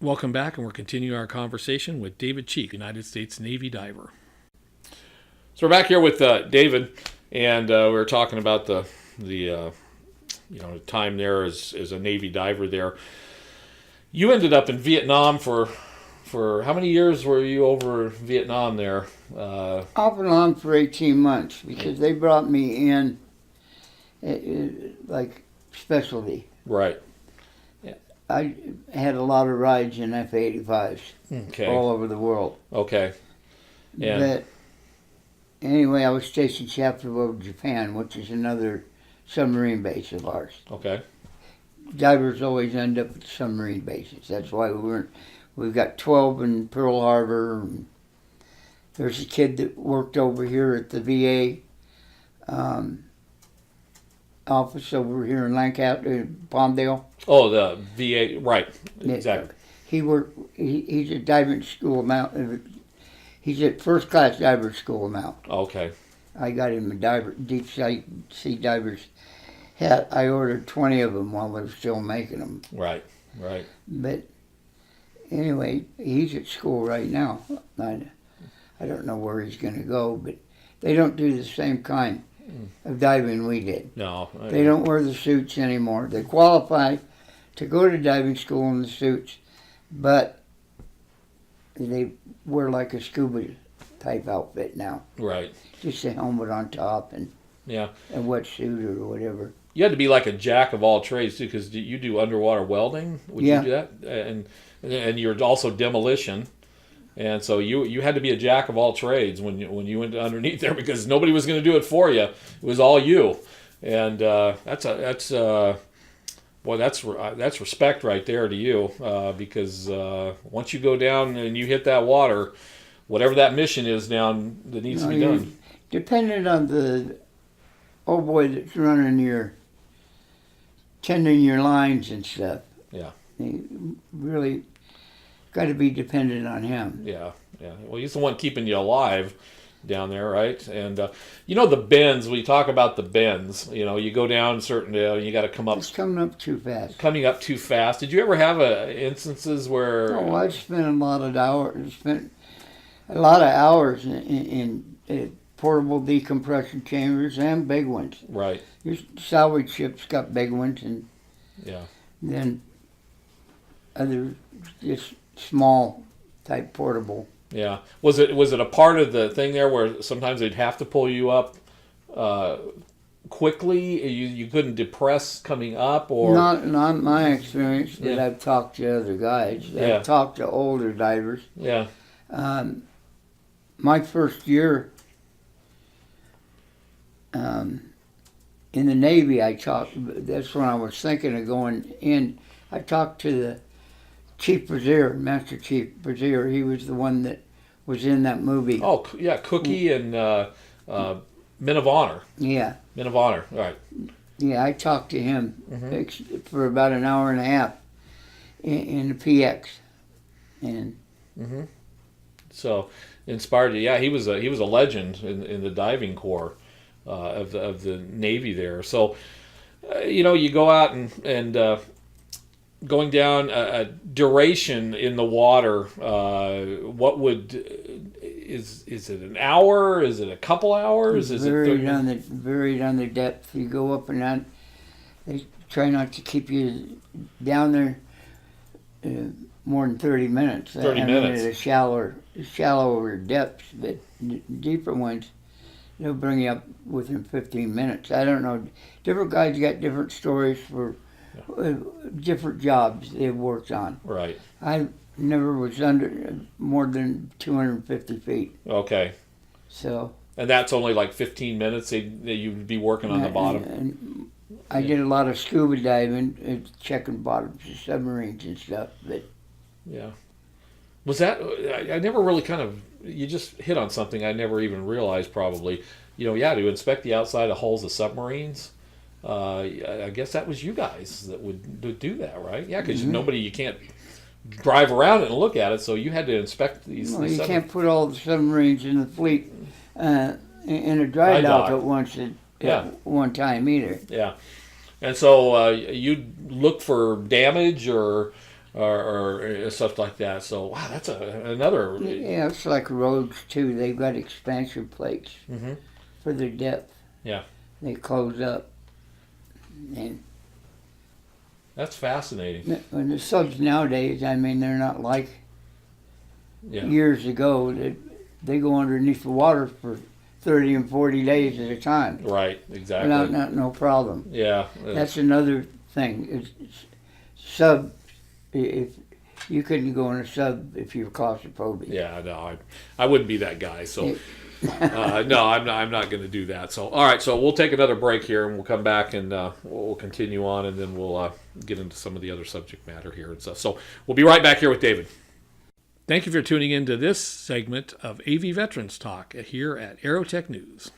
Welcome back, and we're continuing our conversation with David Cheek, United States Navy diver. So we're back here with David, and we were talking about the time there as a Navy diver there. You ended up in Vietnam for how many years were you over Vietnam there? Off and on for 18 months because they brought me in like specialty. Right. I had a lot of rides in F-85s all over the world. Okay. But anyway, I was stationed chapter over Japan, which is another submarine base of ours. Okay. Divers always end up at submarine bases. That's why we've got 12 in Pearl Harbor. There's a kid that worked over here at the VA office over here in Lancaster, Palmdale. Oh, the VA, right? Exactly. He's at diving school now. He's at first class diver school now. Okay. I got him a deep sea diver's hat. I ordered 20 of them while they were still making them. Right. But anyway, he's at school right now. I don't know where he's going to go, but they don't do the same kind of diving we did. No. They don't wear the suits anymore. They qualify to go to diving school in the suits, but they wear like a scuba type outfit now. Right. Just a helmet on top and a wetsuit or whatever. You had to be like a jack of all trades too, because you do underwater welding. Would you do that? And you're also demolition. And so you had to be a jack of all trades when you went underneath there because nobody was going to do it for you. It was all you, and that's respect right there to you because once you go down and you hit that water, whatever that mission is down that needs to be done. Depending on the old boy that's tending your lines and stuff. Yeah. You really got to be dependent on him. Yeah. Well, he's the one keeping you alive down there, right? And the bends. We talk about the bends. You go down certain. You got to come up. It's coming up too fast. Coming up too fast. Did you ever have instances where? Oh, I spent a lot of hours in portable decompression chambers and big ones. Right. Your salvage ships got big ones, and then other just small type portable. Yeah. Was it a part of the thing there where sometimes they'd have to pull you up quickly? You couldn't depress coming up, or not my experience, but I've talked to other guys. I've talked to older divers. Yeah. My first year in the Navy, that's when I was thinking of going in. I talked to the Chief Brazier, Master Chief Brazier. He was the one that was in that movie. Oh, yeah, Cookie and Men of Honor. Yeah. Men of Honor, right. Yeah, I talked to him for about an hour and a half in the PX. And so inspired you. Yeah, he was a legend in the diving corps of the Navy there. So you go out and going down a duration in the water. Is it an hour? Is it a couple hours? It's varied on the depth. You go up and down. They try not to keep you down there more than 30 minutes. 30 minutes. At a shallower depths, but deeper ones, they'll bring you up within 15 minutes. I don't know. Different guys got different stories for different jobs they've worked on. Right. I never was under more than 250 feet. Okay. So. And that's only like 15 minutes that you'd be working on the bottom. And I did a lot of scuba diving, checking bottoms of submarines and stuff. But was that? I never really you just hit on something I never even realized. Probably, to inspect the outside of hulls of submarines. I guess that was you guys that would do that, right? Yeah, because you can't drive around it and look at it, so you had to inspect these. Well, you can't put all the submarines in the fleet in a dry dock at once at one time either. Yeah, and so you'd look for damage or or stuff like that. So wow, that's another. Yeah, it's like roads too. They've got expansion plates Mm-hmm. for their depth. Yeah. They close up. And That's fascinating. the subs nowadays, I mean, they're not like Yeah. years ago. They go underneath the water for 30 and 40 days at a time. Right. Exactly. No problem. Yeah. That's another thing. It's sub, if you couldn't go in a sub if you're claustrophobic. Yeah. No, I wouldn't be that guy. So. No, I'm not going to do that. So, all right. So we'll take another break here, and we'll come back and we'll continue on, and then we'll get into some of the other subject matter here and stuff. So we'll be right back here with David. Thank you for tuning in to this segment of AV Veterans Talk here at Aerotech News.